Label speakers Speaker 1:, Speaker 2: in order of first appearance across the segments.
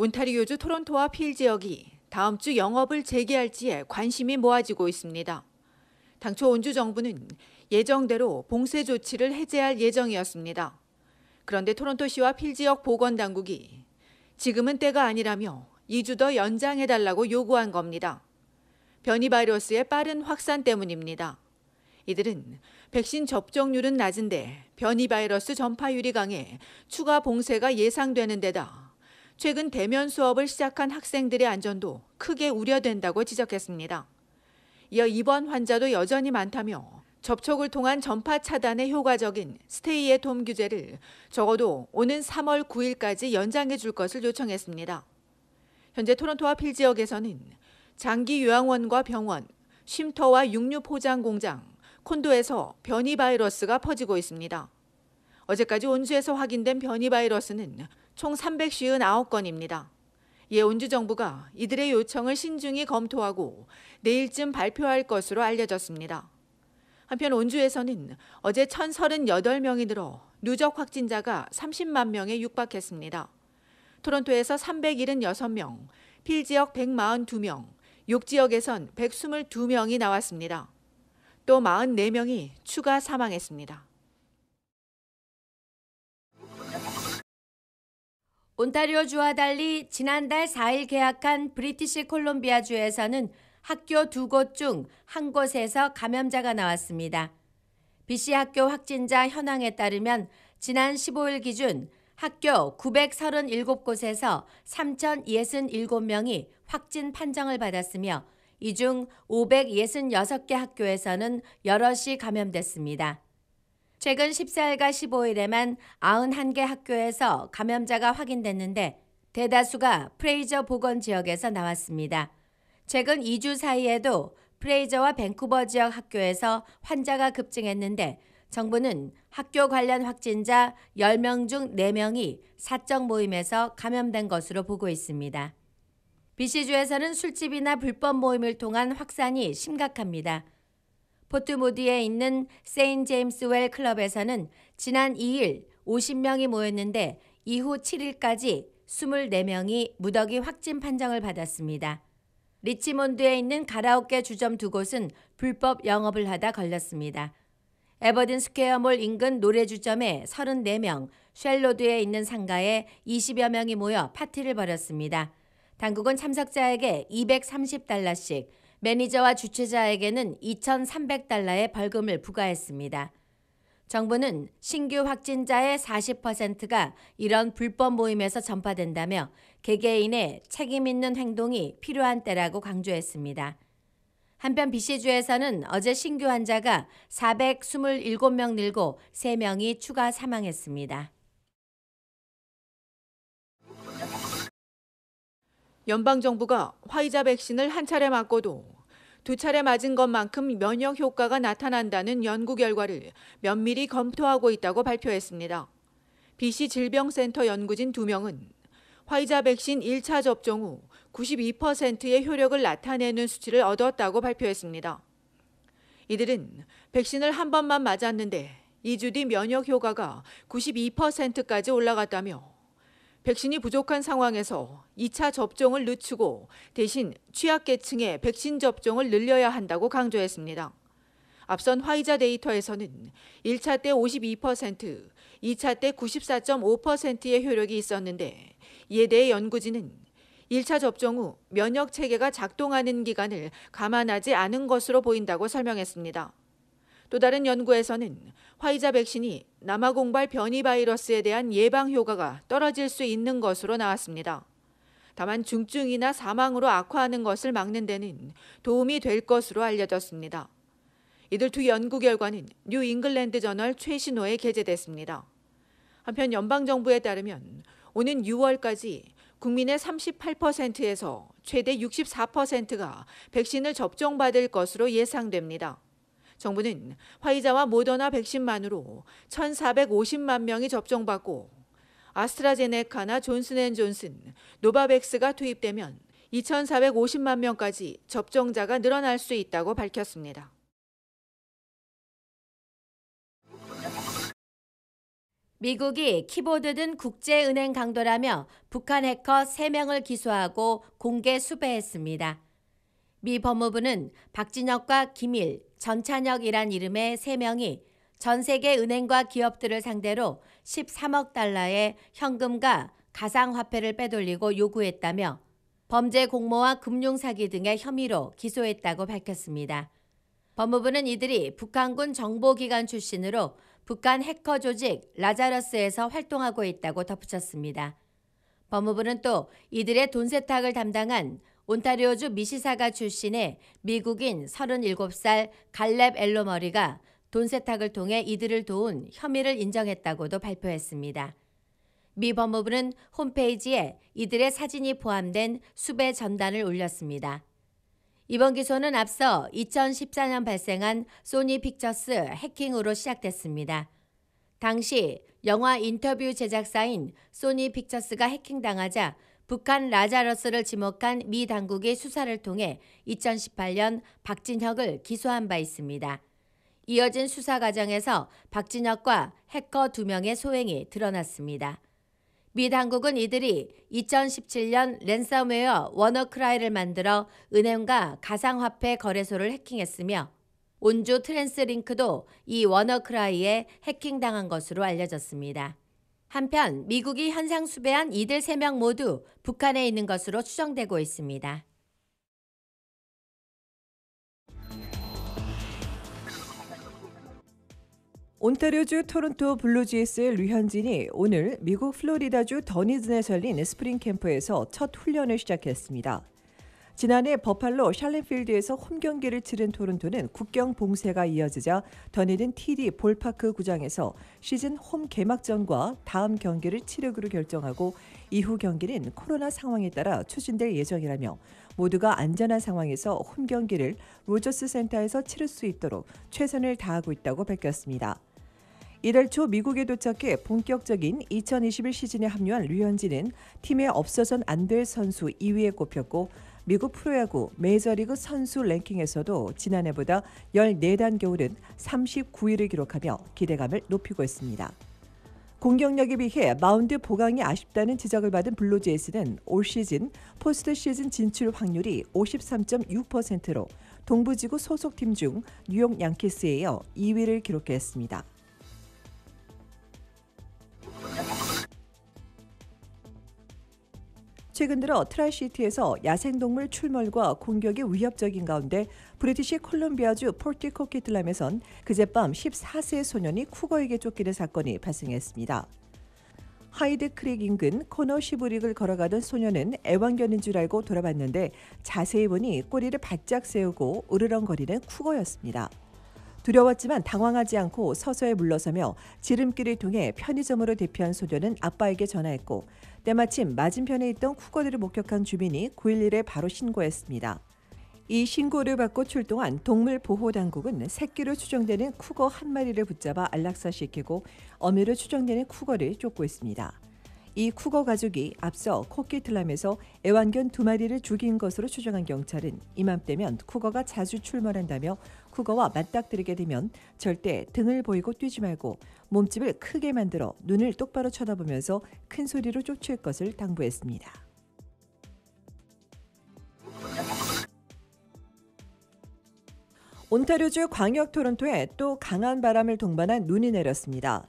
Speaker 1: 온타리오주 토론토와 필 지역이 다음 주 영업을 재개할지에 관심이 모아지고 있습니다. 당초 온주 정부는 예정대로 봉쇄 조치를 해제할 예정이었습니다. 그런데 토론토시와 필 지역 보건당국이 지금은 때가 아니라며 2주 더 연장해달라고 요구한 겁니다. 변이 바이러스의 빠른 확산 때문입니다. 이들은 백신 접종률은 낮은데 변이 바이러스 전파율이 강해 추가 봉쇄가 예상되는 데다 최근 대면 수업을 시작한 학생들의 안전도 크게 우려된다고 지적했습니다. 이어 입원 환자도 여전히 많다며 접촉을 통한 전파 차단에 효과적인 스테이 앳 홈 규제를 적어도 오는 3월 9일까지 연장해 줄 것을 요청했습니다. 현재 토론토와 필 지역에서는 장기 요양원과 병원, 쉼터와 육류 포장 공장, 콘도에서 변이 바이러스가 퍼지고 있습니다. 어제까지 온주에서 확인된 변이 바이러스는 총 359건입니다. 이에 온주 정부가 이들의 요청을 신중히 검토하고 내일쯤 발표할 것으로 알려졌습니다. 한편 온주에서는 어제 1,038명이 늘어 누적 확진자가 30만 명에 육박했습니다. 토론토에서 376명, 필 지역 142명, 욕 지역에선 122명이 나왔습니다. 또 44명이 추가 사망했습니다.
Speaker 2: 온타리오주와 달리 지난달 4일 개학한 브리티시 콜롬비아주에서는 학교 2곳 중 한 곳에서 감염자가 나왔습니다. BC 학교 확진자 현황에 따르면 지난 15일 기준 학교 937곳에서 3,067명이 확진 판정을 받았으며 이 중 566개 학교에서는 여럿이 감염됐습니다. 최근 14일과 15일에만 91개 학교에서 감염자가 확인됐는데 대다수가 프레이저 보건 지역에서 나왔습니다. 최근 2주 사이에도 프레이저와 밴쿠버 지역 학교에서 환자가 급증했는데 정부는 학교 관련 확진자 10명 중 4명이 사적 모임에서 감염된 것으로 보고 있습니다. BC주에서는 술집이나 불법 모임을 통한 확산이 심각합니다. 포트모디에 있는 세인 제임스 웰 클럽에서는 지난 2일 50명이 모였는데 이후 7일까지 24명이 무더기 확진 판정을 받았습니다. 리치몬드에 있는 가라오케 주점 2곳은 불법 영업을 하다 걸렸습니다. 에버든 스퀘어몰 인근 노래주점에 34명, 쉘로드에 있는 상가에 20여 명이 모여 파티를 벌였습니다. 당국은 참석자에게 $230씩, 매니저와 주최자에게는 $2,300의 벌금을 부과했습니다. 정부는 신규 확진자의 40%가 이런 불법 모임에서 전파된다며 개개인의 책임 있는 행동이 필요한 때라고 강조했습니다. 한편 BC주에서는 어제 신규 환자가 427명 늘고 3명이 추가 사망했습니다.
Speaker 1: 연방정부가 화이자 백신을 한 차례 맞고도 2차례 맞은 것만큼 면역 효과가 나타난다는 연구 결과를 면밀히 검토하고 있다고 발표했습니다. BC 질병센터 연구진 2명은 화이자 백신 1차 접종 후 92%의 효력을 나타내는 수치를 얻었다고 발표했습니다. 이들은 백신을 한 번만 맞았는데 2주 뒤 면역 효과가 92%까지 올라갔다며 백신이 부족한 상황에서 2차 접종을 늦추고 대신 취약계층의 백신 접종을 늘려야 한다고 강조했습니다. 앞선 화이자 데이터에서는 1차 때 52%, 2차 때 94.5%의 효력이 있었는데 이에 대해 연구진은 1차 접종 후 면역 체계가 작동하는 기간을 감안하지 않은 것으로 보인다고 설명했습니다. 또 다른 연구에서는 화이자 백신이 남아공발 변이 바이러스에 대한 예방 효과가 떨어질 수 있는 것으로 나왔습니다. 다만 중증이나 사망으로 악화하는 것을 막는 데는 도움이 될 것으로 알려졌습니다. 이들 두 연구 결과는 뉴 잉글랜드 저널 최신호에 게재됐습니다. 한편 연방정부에 따르면 오는 6월까지 국민의 38%에서 최대 64%가 백신을 접종받을 것으로 예상됩니다. 정부는 화이자와 모더나 백신만으로 1,450만 명이 접종받고 아스트라제네카나 존슨앤존슨, 노바백스가 투입되면 2,450만 명까지 접종자가 늘어날 수 있다고 밝혔습니다.
Speaker 2: 미국이 키보드 든 국제은행 강도라며 북한 해커 3명을 기소하고 공개 수배했습니다. 미 법무부는 박진혁과 김일, 전찬혁이란 이름의 3명이 전 세계 은행과 기업들을 상대로 13억 달러의 현금과 가상화폐를 빼돌리고 요구했다며 범죄 공모와 금융사기 등의 혐의로 기소했다고 밝혔습니다. 법무부는 이들이 북한군 정보기관 출신으로 북한 해커 조직 라자러스에서 활동하고 있다고 덧붙였습니다. 법무부는 또 이들의 돈 세탁을 담당한 온타리오주 미시사가 출신의 미국인 37살 갈렙 엘로머리가 돈 세탁을 통해 이들을 도운 혐의를 인정했다고도 발표했습니다. 미 법무부는 홈페이지에 이들의 사진이 포함된 수배 전단을 올렸습니다. 이번 기소는 앞서 2014년 발생한 소니 픽처스 해킹으로 시작됐습니다. 당시 영화 인터뷰 제작사인 소니 픽처스가 해킹당하자 북한 라자러스를 지목한 미 당국이 수사를 통해 2018년 박진혁을 기소한 바 있습니다. 이어진 수사 과정에서 박진혁과 해커 2명의 소행이 드러났습니다. 미 당국은 이들이 2017년 랜섬웨어 워너크라이를 만들어 은행과 가상화폐 거래소를 해킹했으며 온주 트랜스링크도 이 워너크라이에 해킹당한 것으로 알려졌습니다. 한편 미국이 현상 수배한 이들 3명 모두 북한에 있는 것으로 추정되고 있습니다.
Speaker 3: 온타리오주 토론토 블루제이스의 류현진이 오늘 미국 플로리다주 더니든에서 열린 스프링 캠프에서 첫 훈련을 시작했습니다. 지난해 버팔로 샬렌필드에서 홈 경기를 치른 토론토는 국경 봉쇄가 이어지자 더니든 TD 볼파크 구장에서 시즌 홈 개막전과 다음 경기를 치르기로 결정하고 이후 경기는 코로나 상황에 따라 추진될 예정이라며 모두가 안전한 상황에서 홈 경기를 로저스 센터에서 치를 수 있도록 최선을 다하고 있다고 밝혔습니다. 이달 초 미국에 도착해 본격적인 2021 시즌에 합류한 류현진은 팀에 없어선 안 될 선수 2위에 꼽혔고 미국 프로야구 메이저리그 선수 랭킹에서도 지난해보다 14단계 오른 39위를 기록하며 기대감을 높이고 있습니다. 공격력에 비해 마운드 보강이 아쉽다는 지적을 받은 블루제이스는 올 시즌 포스트 시즌 진출 확률이 53.6%로 동부지구 소속팀 중 뉴욕 양키스에 이어 2위를 기록했습니다. 최근 들어 트라이시티에서 야생동물 출몰과 공격이 위협적인 가운데 브리티시 콜롬비아주 포르티코키틀람에선 그젯밤 14세 소년이 쿠거에게 쫓기는 사건이 발생했습니다. 하이드 크릭 인근 코너 시브릭을 걸어가던 소년은 애완견인 줄 알고 돌아봤는데 자세히 보니 꼬리를 바짝 세우고 으르렁거리는 쿠거였습니다. 두려웠지만 당황하지 않고 서서히 물러서며 지름길을 통해 편의점으로 대피한 소년은 아빠에게 전화했고 때마침 맞은편에 있던 쿠거들을 목격한 주민이 911에 바로 신고했습니다. 이 신고를 받고 출동한 동물보호당국은 새끼로 추정되는 쿠거 한 마리를 붙잡아 안락사시키고 어미로 추정되는 쿠거를 쫓고 있습니다. 이 쿠거 가족이 앞서 코키틀람에서 애완견 2마리를 죽인 것으로 추정한 경찰은 이맘때면 쿠거가 자주 출몰한다며 쿠거와 맞닥뜨리게 되면 절대 등을 보이고 뛰지 말고 몸집을 크게 만들어 눈을 똑바로 쳐다보면서 큰 소리로 쫓을 것을 당부했습니다. 온타리오주 광역 토론토에 또 강한 바람을 동반한 눈이 내렸습니다.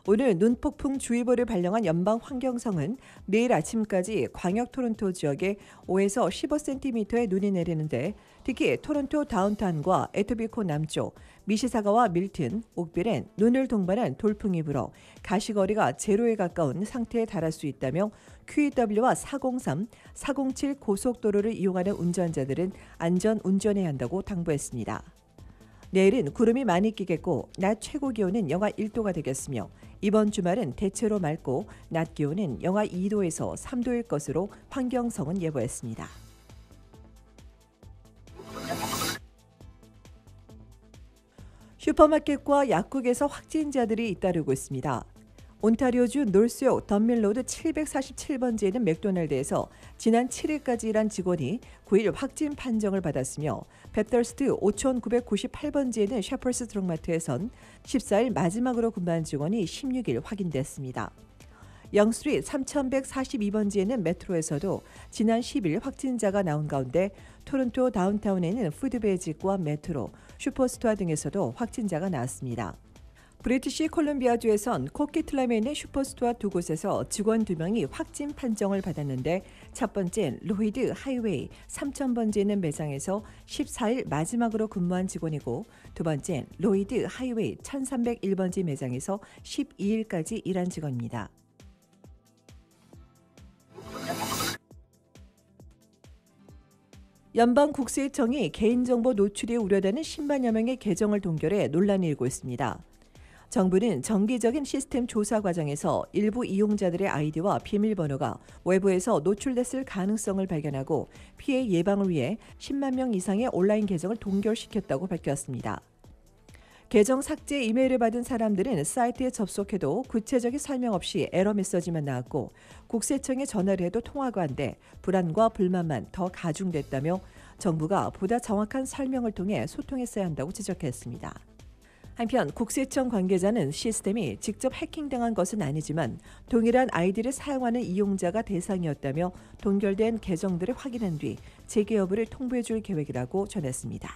Speaker 3: 오늘 눈폭풍주의보를 발령한 연방환경성은 내일 아침까지 광역 토론토 지역에 5에서 15cm의 눈이 내리는데 특히 토론토 다운타운과 에토비코 남쪽, 미시사가와 밀튼, 옥빌엔 눈을 동반한 돌풍이 불어 가시거리가 제로에 가까운 상태에 달할 수 있다며 QEW와 403, 407 고속도로를 이용하는 운전자들은 안전 운전해야 한다고 당부했습니다. 내일은 구름이 많이 끼겠고 낮 최고 기온은 영하 1도가 되겠으며 이번 주말은 대체로 맑고 낮 기온은 영하 2도에서 3도일 것으로 환경성은 예보했습니다. 슈퍼마켓과 약국에서 확진자들이 잇따르고 있습니다. 온타리오주 놀스욕 덤밀로드 747번지에 있는 맥도날드에서 지난 7일까지 일한 직원이 9일 확진 판정을 받았으며 베떨스트 5998번지에 있는 셰퍼스 드럭마트에선 14일 마지막으로 근무한 직원이 16일 확인됐습니다. 영스트리트 3142번지에는 메트로에서도 지난 10일 확진자가 나온 가운데 토론토 다운타운에 있는 푸드베이직과 메트로, 슈퍼스토어 등에서도 확진자가 나왔습니다. 브리티시 콜룸비아주에선 코키틀람에 있는 슈퍼스토어 두 곳에서 직원 2명이 확진 판정을 받았는데 첫 번째는 로이드 하이웨이 3000번지에 있는 매장에서 14일 마지막으로 근무한 직원이고 두 번째는 로이드 하이웨이 1301번지 매장에서 12일까지 일한 직원입니다. 연방국세청이 개인정보 노출이 우려되는 10만여 명의 계정을 동결해 논란이 일고 있습니다. 정부는 정기적인 시스템 조사 과정에서 일부 이용자들의 아이디와 비밀번호가 외부에서 노출됐을 가능성을 발견하고 피해 예방을 위해 10만 명 이상의 온라인 계정을 동결시켰다고 밝혔습니다. 계정 삭제 이메일을 받은 사람들은 사이트에 접속해도 구체적인 설명 없이 에러 메시지만 나왔고 국세청에 전화를 해도 통화가 안 돼 불안과 불만만 더 가중됐다며 정부가 보다 정확한 설명을 통해 소통했어야 한다고 지적했습니다. 한편 국세청 관계자는 시스템이 직접 해킹당한 것은 아니지만 동일한 아이디를 사용하는 이용자가 대상이었다며 동결된 계정들을 확인한 뒤 재개 여부를 통보해 줄 계획이라고 전했습니다.